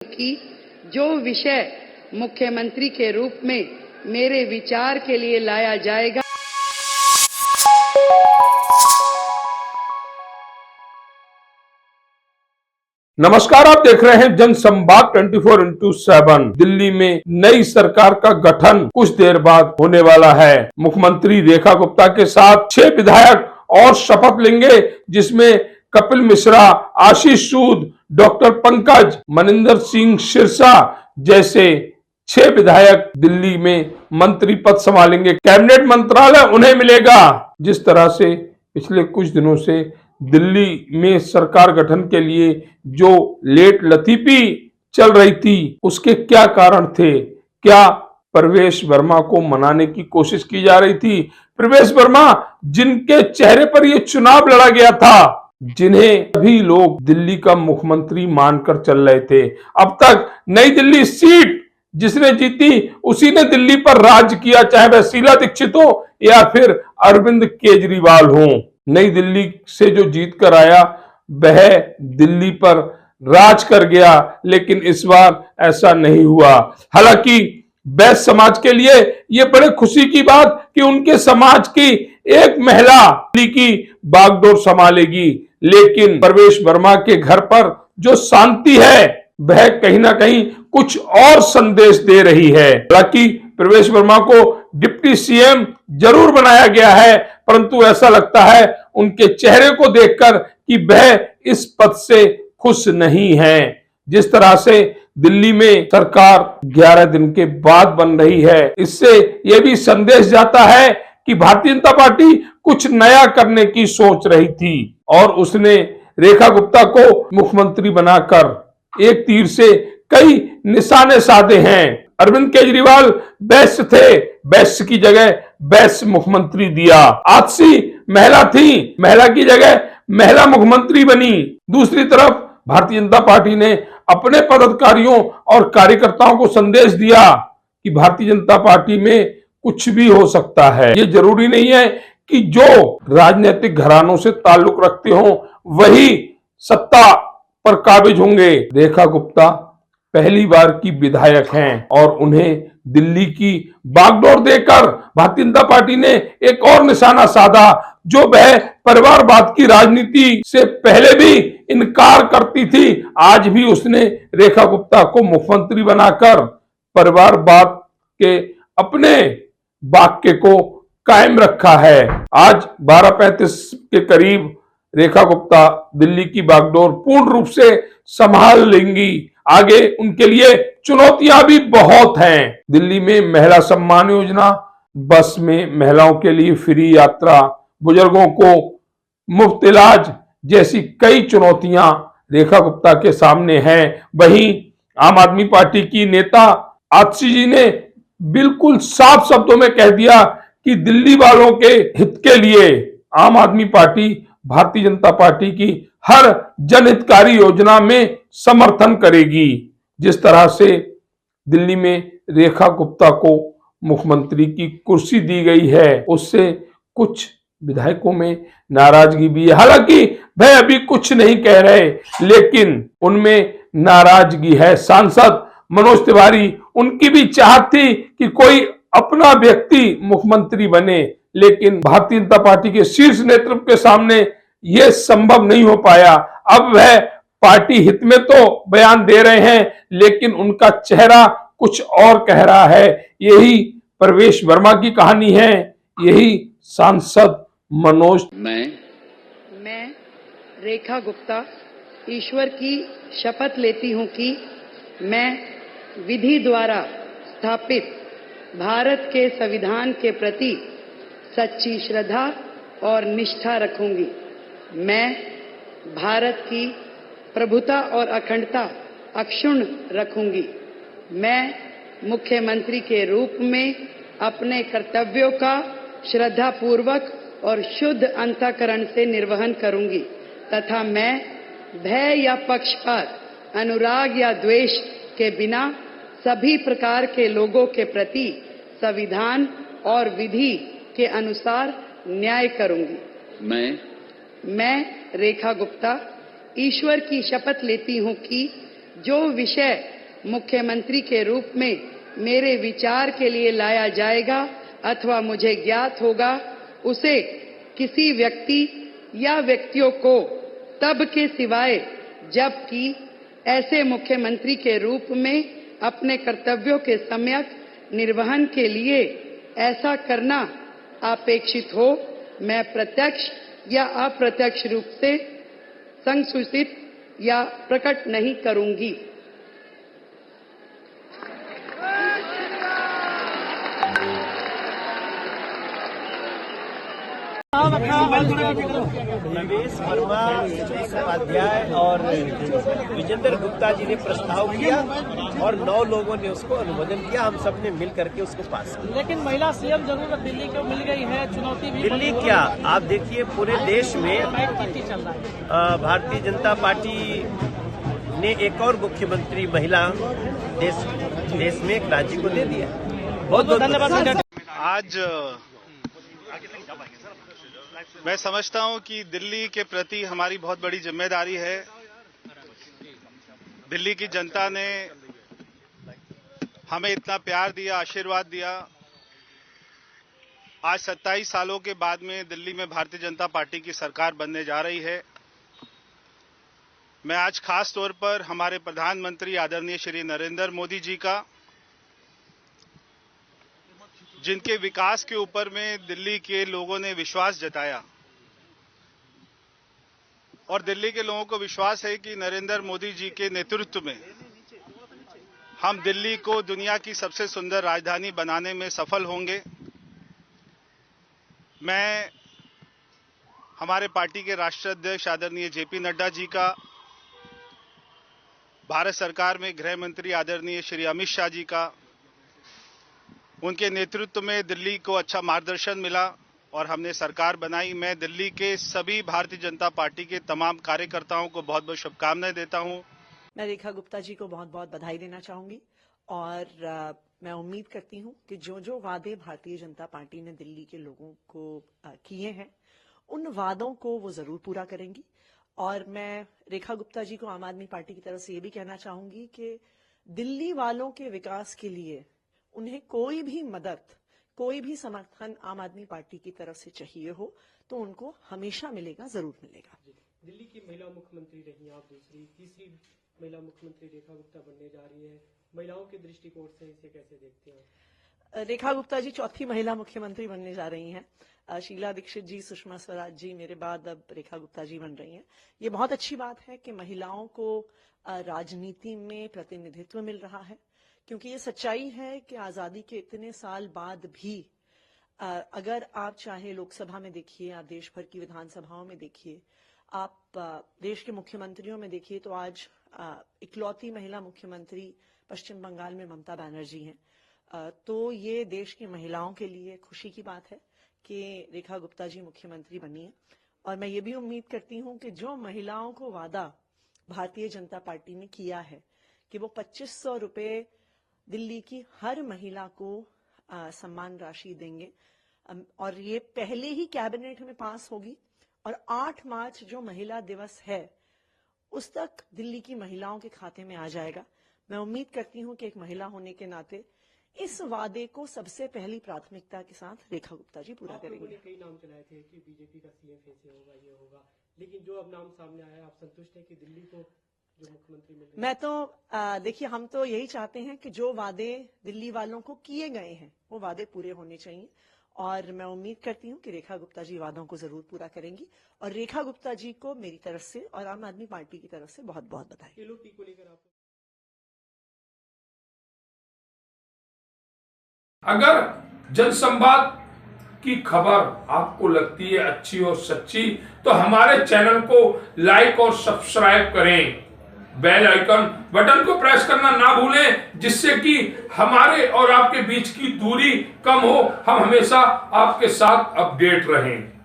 कि जो विषय मुख्यमंत्री के रूप में मेरे विचार के लिए लाया जाएगा। नमस्कार, आप देख रहे हैं जनसंवाद 24x7। दिल्ली में नई सरकार का गठन कुछ देर बाद होने वाला है। मुख्यमंत्री रेखा गुप्ता के साथ 6 विधायक और शपथ लेंगे, जिसमें कपिल मिश्रा, आशीष सूद, डॉक्टर पंकज, मनिंदर सिंह सिरसा जैसे 6 विधायक दिल्ली में मंत्री पद संभालेंगे। कैबिनेट मंत्रालय उन्हें मिलेगा। जिस तरह से पिछले कुछ दिनों से दिल्ली में सरकार गठन के लिए जो लेट लतीफी चल रही थी, उसके क्या कारण थे? क्या प्रवेश वर्मा को मनाने की कोशिश की जा रही थी? प्रवेश वर्मा जिनके चेहरे पर यह चुनाव लड़ा गया था, जिन्हें सभी लोग दिल्ली का मुख्यमंत्री मानकर चल रहे थे। अब तक नई दिल्ली सीट जिसने जीती उसी ने दिल्ली पर राज किया, चाहे वह शीला दीक्षित हो या फिर अरविंद केजरीवाल हो। नई दिल्ली से जो जीत कर आया वह दिल्ली पर राज कर गया, लेकिन इस बार ऐसा नहीं हुआ। हालांकि वैश्य समाज के लिए यह बड़े खुशी की बात कि उनके समाज की एक महिला दिल्ली की बागडोर संभालेगी, लेकिन प्रवेश वर्मा के घर पर जो शांति है वह कहीं ना कहीं कुछ और संदेश दे रही है। हालांकि प्रवेश वर्मा को डिप्टी सीएम जरूर बनाया गया है, परंतु ऐसा लगता है उनके चेहरे को देखकर कि वह इस पद से खुश नहीं है। जिस तरह से दिल्ली में सरकार 11 दिन के बाद बन रही है, इससे यह भी संदेश जाता है कि भारतीय जनता पार्टी कुछ नया करने की सोच रही थी और उसने रेखा गुप्ता को मुख्यमंत्री बनाकर एक तीर से कई निशाने साधे हैं। अरविंद केजरीवाल वैश्य थे, वैश्य की जगह वैश्य मुख्यमंत्री दिया। आजसी महिला थी, महिला की जगह महिला मुख्यमंत्री बनी। दूसरी तरफ भारतीय जनता पार्टी ने अपने पदाधिकारियों और कार्यकर्ताओं को संदेश दिया कि भारतीय जनता पार्टी में कुछ भी हो सकता है। ये जरूरी नहीं है कि जो राजनीतिक घरानों से ताल्लुक रखते हो वही सत्ता पर काबिज होंगे। रेखा गुप्ता पहली बार की विधायक हैं और उन्हें दिल्ली की बागडोर देकर भारतीय जनता पार्टी ने एक और निशाना साधा, जो वह परिवारवाद की राजनीति से पहले भी इनकार करती थी। आज भी उसने रेखा गुप्ता को मुख्यमंत्री बनाकर परिवारवाद के अपने वाक्य को कायम रखा है। आज 12:35 के करीब रेखा गुप्ता दिल्ली की बागडोर पूर्ण रूप से संभाल लेंगी। आगे उनके लिए चुनौतियां भी बहुत हैं। दिल्ली में महिला सम्मान योजना, बस में महिलाओं के लिए फ्री यात्रा, बुजुर्गों को मुफ्त इलाज जैसी कई चुनौतियां रेखा गुप्ता के सामने हैं। वहीं आम आदमी पार्टी की नेता आतिशी जी ने बिल्कुल साफ शब्दों में कह दिया कि दिल्ली वालों के हित के लिए आम आदमी पार्टी भारतीय जनता पार्टी की हर जनहितकारी योजना में समर्थन करेगी। जिस तरह से दिल्ली में रेखा गुप्ता को मुख्यमंत्री की कुर्सी दी गई है, उससे कुछ विधायकों में नाराजगी भी है। हालांकि वह अभी कुछ नहीं कह रहे, लेकिन उनमें नाराजगी है। सांसद मनोज तिवारी, उनकी भी चाहत थी कि कोई अपना व्यक्ति मुख्यमंत्री बने, लेकिन भारतीय जनता पार्टी के शीर्ष नेतृत्व के सामने यह संभव नहीं हो पाया। अब वह पार्टी हित में तो बयान दे रहे हैं, लेकिन उनका चेहरा कुछ और कह रहा है। यही प्रवेश वर्मा की कहानी है, यही सांसद मनोज। मैं रेखा गुप्ता ईश्वर की शपथ लेती हूं कि मैं विधि द्वारा स्थापित भारत के संविधान के प्रति सच्ची श्रद्धा और निष्ठा रखूंगी। मैं भारत की प्रभुता और अखंडता अक्षुण्ण रखूंगी। मैं मुख्यमंत्री के रूप में अपने कर्तव्यों का श्रद्धापूर्वक और शुद्ध अंतःकरण से निर्वहन करूंगी तथा मैं भय या पक्षपात, अनुराग या द्वेष के बिना सभी प्रकार के लोगों के प्रति संविधान और विधि के अनुसार न्याय करूंगी। मैं रेखा गुप्ता ईश्वर की शपथ लेती हूं कि जो विषय मुख्यमंत्री के रूप में मेरे विचार के लिए लाया जाएगा अथवा मुझे ज्ञात होगा, उसे किसी व्यक्ति या व्यक्तियों को तब के सिवाय जबकि ऐसे मुख्यमंत्री के रूप में अपने कर्तव्यों के सम्यक निर्वहन के लिए ऐसा करना अपेक्षित हो, मैं प्रत्यक्ष या अप्रत्यक्ष रूप से संसूचित या प्रकट नहीं करूंगी। रमेश वर्मा उपाध्याय और विजेंद्र गुप्ता जी ने प्रस्ताव किया और 9 लोगों ने उसको अनुमोदन किया। हम सब ने मिल करके उसको पास किया। लेकिन महिला सीएम जरूर दिल्ली को मिल गई है, चुनौती भी दिल्ली क्या, आप देखिए पूरे देश में चल रहा है। भारतीय जनता पार्टी ने एक और मुख्यमंत्री महिला देश में एक राज्य को दे दिया। बहुत बहुत धन्यवाद। आज मैं समझता हूं कि दिल्ली के प्रति हमारी बहुत बड़ी जिम्मेदारी है। दिल्ली की जनता ने हमें इतना प्यार दिया, आशीर्वाद दिया। आज 27 सालों के बाद में दिल्ली में भारतीय जनता पार्टी की सरकार बनने जा रही है। मैं आज खास तौर पर हमारे प्रधानमंत्री आदरणीय श्री नरेंद्र मोदी जी का, जिनके विकास के ऊपर में दिल्ली के लोगों ने विश्वास जताया और दिल्ली के लोगों को विश्वास है कि नरेंद्र मोदी जी के नेतृत्व में हम दिल्ली को दुनिया की सबसे सुंदर राजधानी बनाने में सफल होंगे। मैं हमारे पार्टी के राष्ट्रीय अध्यक्ष आदरणीय जेपी नड्डा जी का, भारत सरकार में गृह मंत्री आदरणीय श्री अमित शाह जी का, उनके नेतृत्व में दिल्ली को अच्छा मार्गदर्शन मिला और हमने सरकार बनाई। मैं दिल्ली के सभी भारतीय जनता पार्टी के तमाम कार्यकर्ताओं को बहुत बहुत शुभकामनाएं देता हूं। मैं रेखा गुप्ता जी को बहुत बहुत बधाई देना चाहूंगी और मैं उम्मीद करती हूं कि जो जो वादे भारतीय जनता पार्टी ने दिल्ली के लोगों को किए हैं, उन वादों को वो जरूर पूरा करेंगी। और मैं रेखा गुप्ता जी को आम आदमी पार्टी की तरफ से ये भी कहना चाहूंगी कि दिल्ली वालों के विकास के लिए उन्हें कोई भी मदद, कोई भी समर्थन आम आदमी पार्टी की तरफ से चाहिए हो तो उनको हमेशा मिलेगा, जरूर मिलेगा। दिल्ली की महिला मुख्यमंत्री रही आप, तीसरी महिला मुख्यमंत्री रेखा गुप्ता बनने जा रही है। महिलाओं के दृष्टिकोण से इसे कैसे देखते हैं? रेखा गुप्ता जी चौथी महिला मुख्यमंत्री बनने जा रही हैं। शीला दीक्षित जी, सुषमा स्वराज जी मेरे बाद अब रेखा गुप्ता जी बन रही हैं। ये बहुत अच्छी बात है कि महिलाओं को राजनीति में प्रतिनिधित्व मिल रहा है, क्योंकि ये सच्चाई है कि आजादी के इतने साल बाद भी अगर आप चाहे लोकसभा में देखिए, आप देश भर की विधानसभाओं में देखिए, आप देश के मुख्यमंत्रियों में देखिए, तो आज इकलौती महिला मुख्यमंत्री पश्चिम बंगाल में ममता बनर्जी हैं। तो ये देश की महिलाओं के लिए खुशी की बात है कि रेखा गुप्ता जी मुख्यमंत्री बनी है। और मैं ये भी उम्मीद करती हूं कि जो महिलाओं को वादा भारतीय जनता पार्टी ने किया है कि वो 2500 रुपए दिल्ली की हर महिला को सम्मान राशि देंगे, और ये पहले ही कैबिनेट में पास होगी और 8 मार्च जो महिला दिवस है उस तक दिल्ली की महिलाओं के खाते में आ जाएगा। मैं उम्मीद करती हूं कि एक महिला होने के नाते इस वादे को सबसे पहली प्राथमिकता के साथ रेखा गुप्ता जी पूरा करेंगे। कई नाम चलाए थे कि बीजेपी का सीएम ऐसे होगा, ये होगा, लेकिन जो अब नाम सामने आया, आप संतुष्ट हैं कि दिल्ली को जो मुख्यमंत्री मिल रही है? मैं तो देखिए, हम तो यही चाहते हैं कि जो वादे दिल्ली वालों को किए गए हैं वो वादे पूरे होने चाहिए, और मैं उम्मीद करती हूं कि रेखा गुप्ता जी वादों को जरूर पूरा करेंगी। और रेखा गुप्ता जी को मेरी तरफ से और आम आदमी पार्टी की तरफ से बहुत बहुत बधाई। खेलो टी को लेकर आप अगर जनसंवाद की खबर आपको लगती है अच्छी और सच्ची, तो हमारे चैनल को लाइक और सब्सक्राइब करें। बेल आइकन बटन को प्रेस करना ना भूलें, जिससे कि हमारे और आपके बीच की दूरी कम हो, हम हमेशा आपके साथ अपडेट रहें।